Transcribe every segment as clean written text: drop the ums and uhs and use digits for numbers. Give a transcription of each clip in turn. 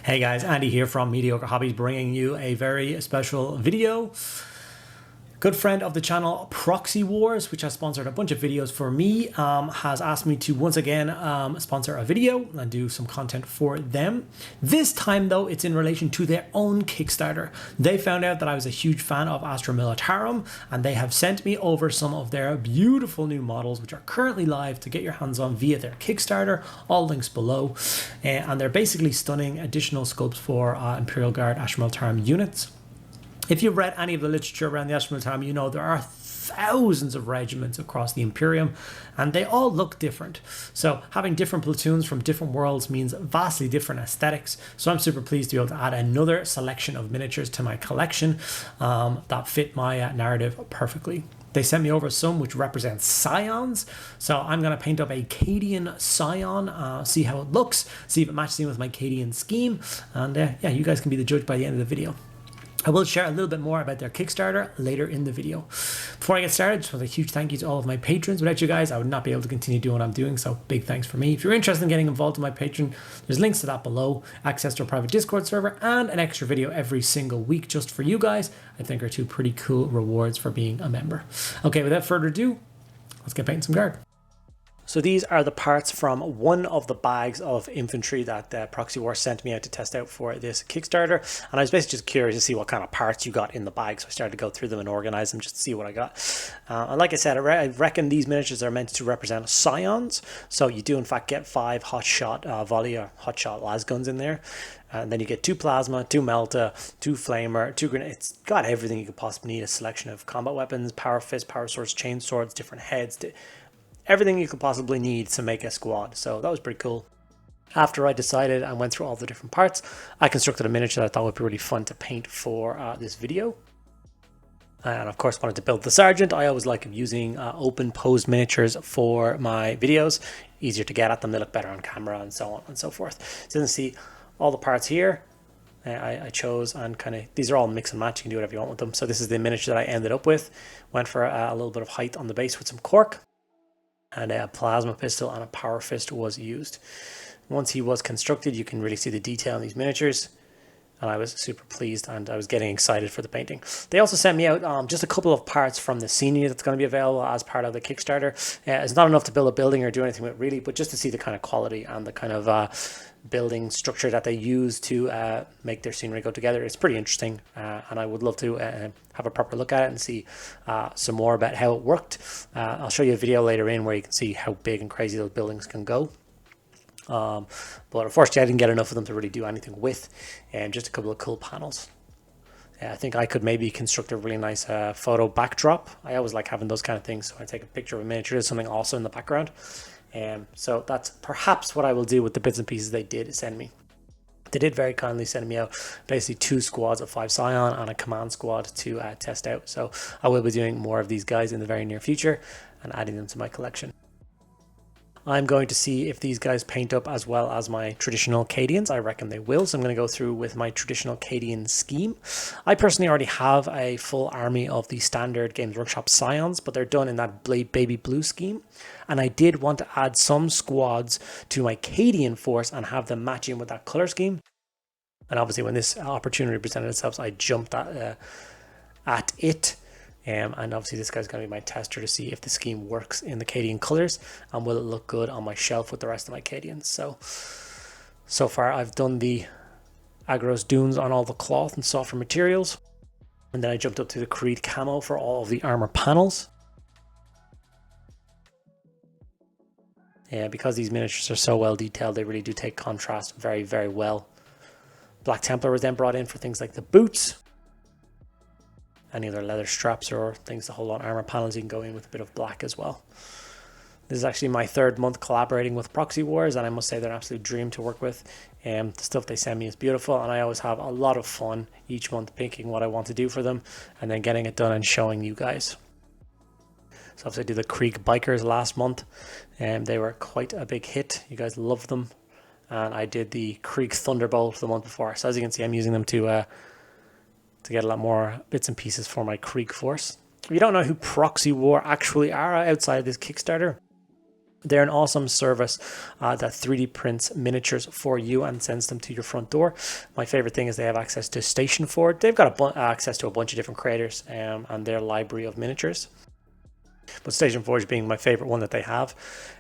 Hey guys, Andy here from Mediocre Hobbies, bringing you a very special video. Good friend of the channel, Proxy Wars, which has sponsored a bunch of videos for me, has asked me to once again sponsor a video and do some content for them. This time though, it's in relation to their own Kickstarter. They found out that I was a huge fan of Astra Militarum, and they have sent me over some of their beautiful new models, which are currently live to get your hands on via their Kickstarter. All links below. And they're basically stunning additional scopes for Imperial Guard Astra Militarum units. If you've read any of the literature around the Astra Militarum, you know there are thousands of regiments across the Imperium, and they all look different. So having different platoons from different worlds means vastly different aesthetics. So I'm super pleased to be able to add another selection of miniatures to my collection that fit my narrative perfectly. They sent me over some which represent Scions. So I'm going to paint up a Cadian Scion, see how it looks, see if it matches in with my Cadian scheme. And yeah, you guys can be the judge by the end of the video. I will share a little bit more about their Kickstarter later in the video. Before I get started, just want a huge thank you to all of my patrons. Without you guys, I would not be able to continue doing what I'm doing, so big thanks for me. If you're interested in getting involved in my Patreon, there's links to that below, access to a private Discord server, and an extra video every single week just for you guys. I think are two pretty cool rewards for being a member. Okay, without further ado, let's get painting some guard. So these are the parts from one of the bags of infantry that Proxy Wars sent me out to test out for this Kickstarter. And I was basically just curious to see what kind of parts you got in the bag. So I started to go through them and organize them just to see what I got. And like I said, I reckon these miniatures are meant to represent Scions. So you do in fact get 5 hotshot volley or hotshot las guns in there. And then you get 2 plasma, 2 melta, 2 flamer, 2 grenades. It's got everything you could possibly need. A selection of combat weapons, power fists, power swords, chain swords, different heads. Everything you could possibly need to make a squad. So that was pretty cool. After I decided and went through all the different parts, I constructed a miniature that I thought would be really fun to paint for this video. And of course wanted to build the sergeant. I always like using open posed miniatures for my videos. Easier to get at them, they look better on camera and so on and so forth. So you can see all the parts here. I chose and kind of, these are all mix and match. You can do whatever you want with them. So this is the miniature that I ended up with. Went for a little bit of height on the base with some cork. And a plasma pistol and a power fist was used. Once he was constructed, you can really see the detail in these miniatures, and I was super pleased and I was getting excited for the painting. They also sent me out just a couple of parts from the scenery that's going to be available as part of the Kickstarter. It's not enough to build a building or do anything with really, but just to see the kind of quality and the kind of building structure that they use to make their scenery go together. It's pretty interesting, and I would love to have a proper look at it and see some more about how it worked. I'll show you a video later in where you can see how big and crazy those buildings can go. But unfortunately I didn't get enough of them to really do anything with, and just a couple of cool panels. I think I could maybe construct a really nice photo backdrop. I always like having those kind of things, so I take a picture of a miniature, there's something also in the background. So that's perhaps what I will do with the bits and pieces they did send me. They did very kindly send me out basically 2 squads of 5 Scion and a command squad to test out. So I will be doing more of these guys in the very near future and adding them to my collection. I'm going to see if these guys paint up as well as my traditional Cadians. I reckon they will, so I'm going to go through with my traditional Cadian scheme. I personally already have a full army of the standard Games Workshop Scions, but they're done in that baby blue scheme. And I did want to add some squads to my Cadian force and have them match in with that color scheme. And obviously when this opportunity presented itself, I jumped at it. And obviously this guy's going to be my tester to see if the scheme works in the Cadian colors and will it look good on my shelf with the rest of my Cadians. So far I've done the Agros Dunes on all the cloth and softer materials. And then I jumped up to the Creed camo for all of the armor panels. Yeah, because these miniatures are so well detailed, they really do take contrast very, very well. Black Templar was then brought in for things like the boots. Any other leather straps or things to hold on armor panels, you can go in with a bit of black as well. This is actually my 3rd month collaborating with Proxy Wars, and I must say they're an absolute dream to work with. The stuff they send me is beautiful, and I always have a lot of fun each month picking what I want to do for them and then getting it done and showing you guys. So obviously I did the Krieg Bikers last month, and they were quite a big hit. You guys loved them. And I did the Krieg Thunderbolt the month before. So as you can see, I'm using them to get a lot more bits and pieces for my Krieg force. If you don't know who Proxy War actually are outside of this Kickstarter, They're an awesome service that 3D prints miniatures for you and sends them to your front door. My favorite thing is they have access to Station Forge. They've got access to a bunch of different creators and their library of miniatures. But Station Forge being my favorite one that they have.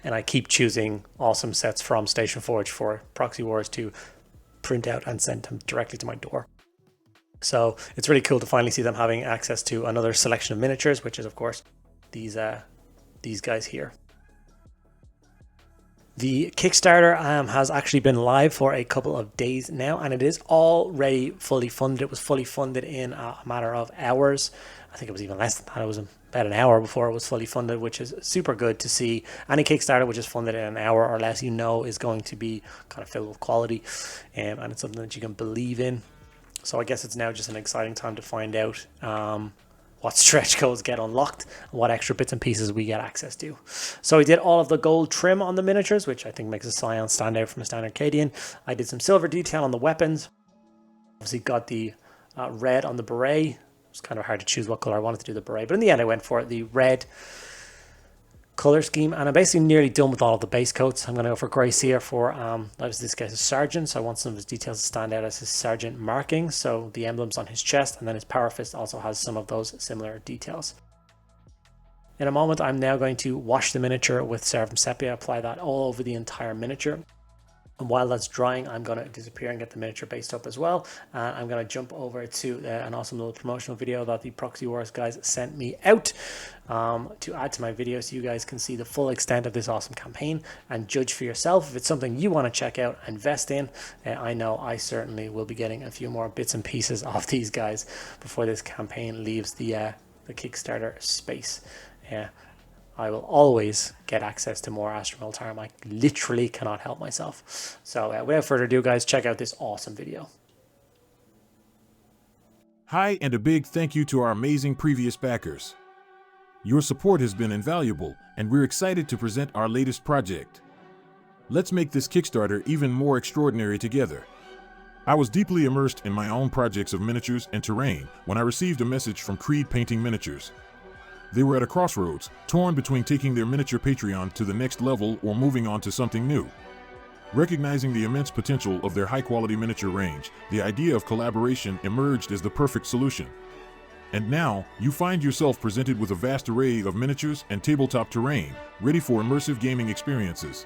And I keep choosing awesome sets from Station Forge for Proxy Wars to print out and send them directly to my door. So it's really cool to finally see them having access to another selection of miniatures, which is of course these guys here. The Kickstarter has actually been live for a couple of days now, and it is already fully funded. It was fully funded in a matter of hours. I think it was even less than that. It was about an hour before it was fully funded, which is super good to see. Any Kickstarter which is funded in an hour or less, is going to be kind of filled with quality, and it's something that you can believe in. So I guess it's now just an exciting time to find out what stretch codes get unlocked and what extra bits and pieces we get access to. So I did all of the gold trim on the miniatures, which I think makes a Scion stand out from a standard Cadian. I did some silver detail on the weapons. Obviously got the red on the beret. It was kind of hard to choose what color I wanted to do the beret, but in the end I went for the red color scheme, and I'm basically nearly done with all of the base coats. I'm going to go for Grace here for this guy's a sergeant, so I want some of his details to stand out as his sergeant marking, so the emblems on his chest, and then his power fist also has some of those similar details. In a moment I'm now going to wash the miniature with Cerebrum Sepia, apply that all over the entire miniature. And while that's drying, I'm going to disappear and get the miniature based up as well. I'm going to jump over to an awesome little promotional video that the Proxy Wars guys sent me out to add to my video, so you guys can see the full extent of this awesome campaign and judge for yourself if it's something you want to check out, invest in. I know I certainly will be getting a few more bits and pieces of these guys before this campaign leaves the Kickstarter space. I will always get access to more Astro Militarum. I literally cannot help myself. So without further ado, guys, check out this awesome video. Hi, and a big thank you to our amazing previous backers. Your support has been invaluable, and we're excited to present our latest project. Let's make this Kickstarter even more extraordinary together. I was deeply immersed in my own projects of miniatures and terrain when I received a message from Creed Painting Miniatures. They were at a crossroads, torn between taking their miniature Patreon to the next level or moving on to something new. Recognizing the immense potential of their high-quality miniature range, the idea of collaboration emerged as the perfect solution. And now, you find yourself presented with a vast array of miniatures and tabletop terrain, ready for immersive gaming experiences.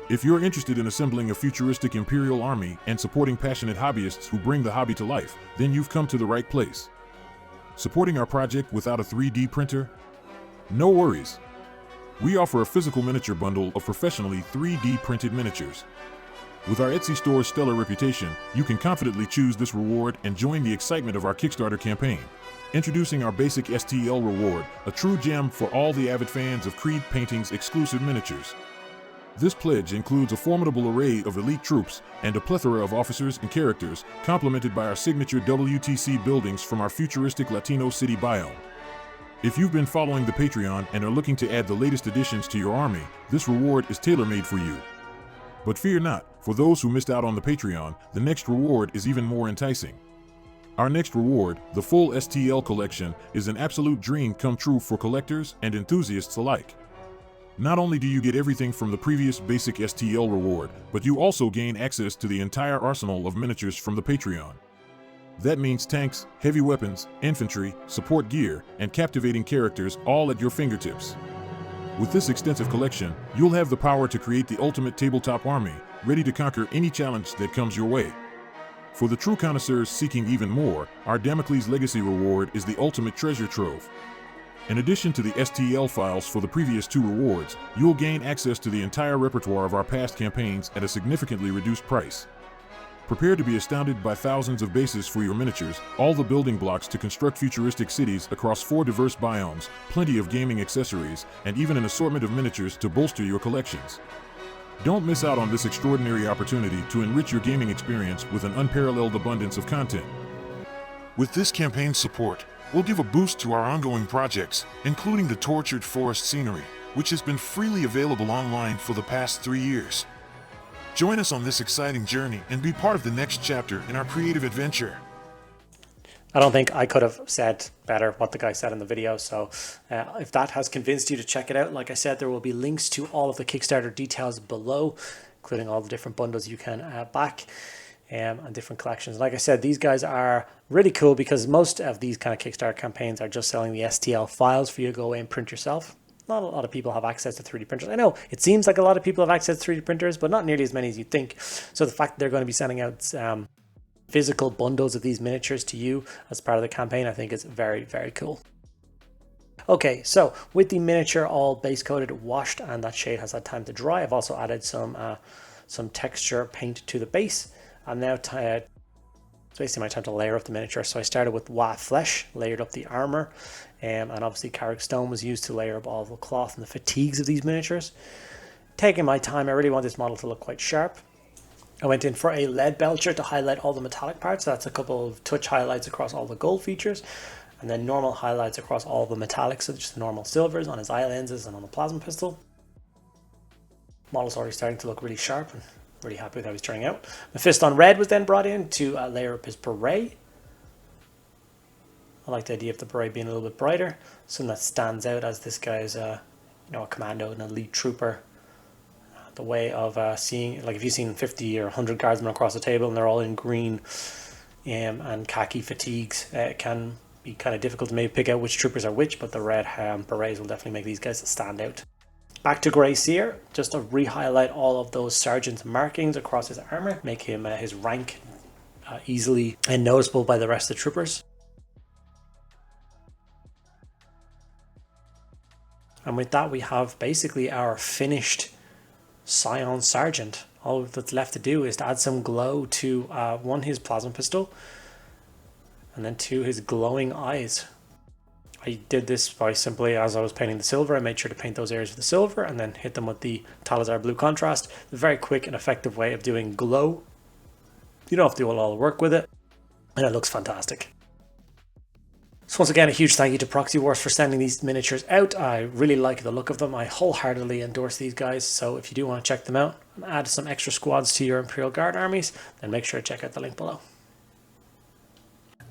If you're interested in assembling a futuristic Imperial army and supporting passionate hobbyists who bring the hobby to life, then you've come to the right place. Supporting our project without a 3D printer? No worries. We offer a physical miniature bundle of professionally 3D printed miniatures. With our Etsy store's stellar reputation, you can confidently choose this reward and join the excitement of our Kickstarter campaign. Introducing our basic STL reward, a true gem for all the avid fans of Creed Painting's exclusive miniatures. This pledge includes a formidable array of elite troops and a plethora of officers and characters, complemented by our signature WTC buildings from our futuristic Latino city biome. If you've been following the Patreon and are looking to add the latest additions to your army, this reward is tailor-made for you. But fear not, for those who missed out on the Patreon, the next reward is even more enticing. Our next reward, the full STL collection, is an absolute dream come true for collectors and enthusiasts alike. Not only do you get everything from the previous basic STL reward, but you also gain access to the entire arsenal of miniatures from the Patreon. That means tanks, heavy weapons, infantry, support gear, and captivating characters all at your fingertips. With this extensive collection, you'll have the power to create the ultimate tabletop army, ready to conquer any challenge that comes your way. For the true connoisseurs seeking even more, our Damocles Legacy reward is the ultimate treasure trove. In addition to the STL files for the previous two rewards, you'll gain access to the entire repertoire of our past campaigns at a significantly reduced price. Prepare to be astounded by thousands of bases for your miniatures, all the building blocks to construct futuristic cities across 4 diverse biomes, plenty of gaming accessories, and even an assortment of miniatures to bolster your collections. Don't miss out on this extraordinary opportunity to enrich your gaming experience with an unparalleled abundance of content. With this campaign's support, we'll give a boost to our ongoing projects, including the Tortured Forest scenery, which has been freely available online for the past 3 years. Join us on this exciting journey and be part of the next chapter in our creative adventure. I don't think I could have said better what the guy said in the video. So if that has convinced you to check it out, like I said, there will be links to all of the Kickstarter details below, including all the different bundles you can back and different collections. Like I said, these guys are really cool because most of these kind of Kickstarter campaigns are just selling the STL files for you to go away and print yourself. Not a lot of people have access to 3D printers. I know it seems like a lot of people have access to 3D printers, but not nearly as many as you think. So the fact that they're going to be sending out physical bundles of these miniatures to you as part of the campaign, I think is very, very cool. Okay, so with the miniature all base coated, washed, and that shade has had time to dry, I've also added some texture paint to the base. I'm now it's basically my time to layer up the miniature. So I started with Watt Flesh, layered up the armor, and obviously Carrick Stone was used to layer up all the cloth and the fatigues of these miniatures. Taking my time, I really want this model to look quite sharp. I went in for a lead belcher to highlight all the metallic parts. So that's a couple of touch highlights across all the gold features, and then normal highlights across all the metallics, so just the normal silvers on his eye lenses and on the plasma pistol. Model's already starting to look really sharp, and really happy with how he's turning out. Mephiston Red was then brought in to layer up his beret. I like the idea of the beret being a little bit brighter, something that stands out as this guy's a commando, an elite trooper. The way of seeing, like if you've seen 50 or 100 guardsmen across the table and they're all in green and khaki fatigues, it can be kind of difficult to maybe pick out which troopers are which, but the red berets will definitely make these guys stand out. Back to Grey Seer, just to re-highlight all of those sergeant's markings across his armor, make him his rank easily and noticeable by the rest of the troopers. And with that, we have basically our finished Scion Sergeant. All that's left to do is to add some glow to one, his plasma pistol, and then two, his glowing eyes. I did this by simply, as I was painting the silver, I made sure to paint those areas with the silver and then hit them with the Talazar blue contrast. A very quick and effective way of doing glow. You don't have to do all the work with it, and it looks fantastic. So once again, a huge thank you to Proxy Wars for sending these miniatures out. I really like the look of them. I wholeheartedly endorse these guys. So if you do want to check them out and add some extra squads to your Imperial Guard armies, then make sure to check out the link below.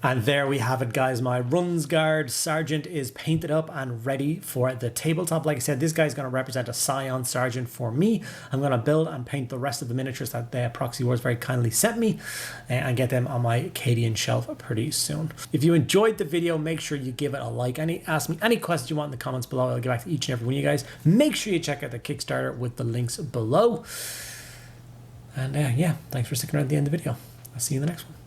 And there we have it, guys. My Runsguard Sergeant is painted up and ready for the tabletop. Like I said, this guy's going to represent a Scion Sergeant for me. I'm going to build and paint the rest of the miniatures that the Proxy Wars very kindly sent me and get them on my Cadian shelf pretty soon. If you enjoyed the video, make sure you give it a like. Ask me any questions you want in the comments below. I'll get back to each and every one of you guys. Make sure you check out the Kickstarter with the links below. And yeah, thanks for sticking around at the end of the video. I'll see you in the next one.